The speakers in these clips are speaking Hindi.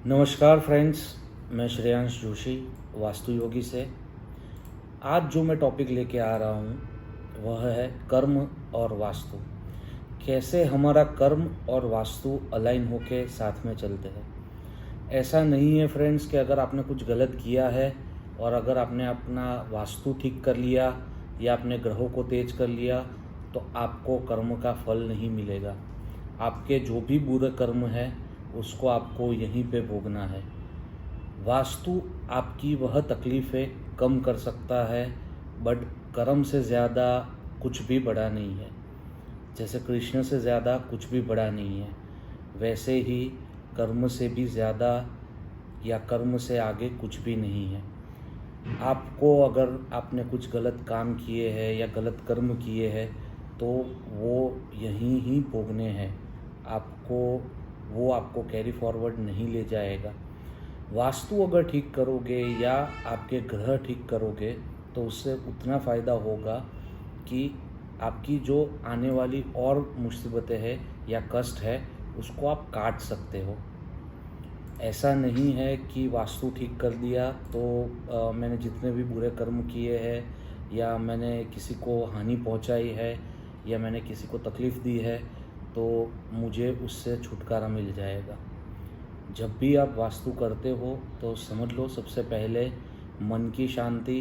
नमस्कार फ्रेंड्स, मैं श्रेयांश जोशी वास्तु योगी से। आज जो मैं टॉपिक लेके आ रहा हूँ वह है कर्म और वास्तु। कैसे हमारा कर्म और वास्तु अलाइन होके साथ में चलते हैं। ऐसा नहीं है फ्रेंड्स कि अगर आपने कुछ गलत किया है और अगर आपने अपना वास्तु ठीक कर लिया या अपने ग्रहों को तेज कर लिया तो आपको कर्म का फल नहीं मिलेगा। आपके जो भी बुरे कर्म है उसको आपको यहीं पे भोगना है। वास्तु आपकी वह तकलीफ़ें कम कर सकता है, बट कर्म से ज़्यादा कुछ भी बड़ा नहीं है। जैसे कृष्ण से ज़्यादा कुछ भी बड़ा नहीं है, वैसे ही कर्म से भी ज़्यादा या कर्म से आगे कुछ भी नहीं है। आपको अगर आपने कुछ गलत काम किए हैं या गलत कर्म किए हैं तो वो यहीं ही भोगने हैं। आपको कैरी फॉरवर्ड नहीं ले जाएगा। वास्तु अगर ठीक करोगे या आपके ग्रह ठीक करोगे तो उससे उतना फ़ायदा होगा कि आपकी जो आने वाली और मुसीबतें हैं या कष्ट है उसको आप काट सकते हो। ऐसा नहीं है कि वास्तु ठीक कर दिया तो मैंने जितने भी बुरे कर्म किए हैं या मैंने किसी को हानि पहुंचाई है या मैंने किसी को तकलीफ़ दी है तो मुझे उससे छुटकारा मिल जाएगा। जब भी आप वास्तु करते हो तो समझ लो सबसे पहले मन की शांति,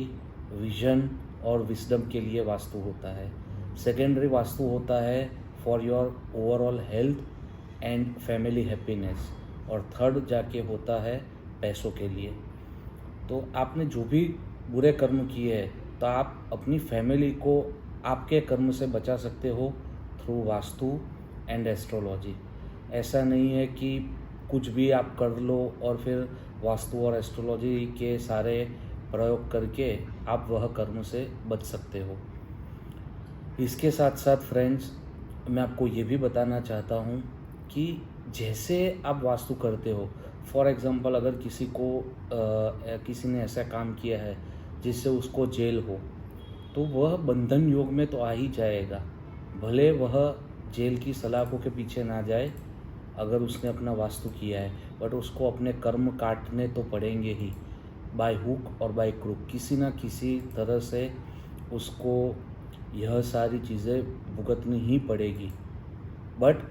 विजन और विजडम के लिए वास्तु होता है। सेकेंडरी वास्तु होता है for your overall health and family happiness, और थर्ड जाके होता है पैसों के लिए। तो आपने जो भी बुरे कर्म किए हैं तो आप अपनी फैमिली को आपके कर्म से बचा सकते हो थ्रू वास्तु एंड एस्ट्रोलॉजी। ऐसा नहीं है कि कुछ भी आप कर लो और फिर वास्तु और एस्ट्रोलॉजी के सारे प्रयोग करके आप वह कर्म से बच सकते हो। इसके साथ साथ फ्रेंड्स, मैं आपको ये भी बताना चाहता हूँ कि जैसे आप वास्तु करते हो, फॉर एग्ज़ाम्पल अगर किसी ने ऐसा काम किया है जिससे उसको जेल हो तो वह बंधन योग में तो आ ही जाएगा। भले वह जेल की सलाखों के पीछे ना जाए अगर उसने अपना वास्तु किया है, बट उसको अपने कर्म काटने तो पड़ेंगे ही, बाय हुक और बाय क्रुक। किसी ना किसी तरह से उसको यह सारी चीज़ें भुगतनी ही पड़ेगी। बट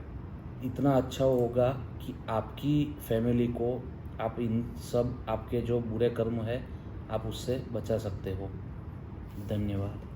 इतना अच्छा होगा कि आपकी फैमिली को आप इन सब आपके जो बुरे कर्म है आप उससे बचा सकते हो। धन्यवाद।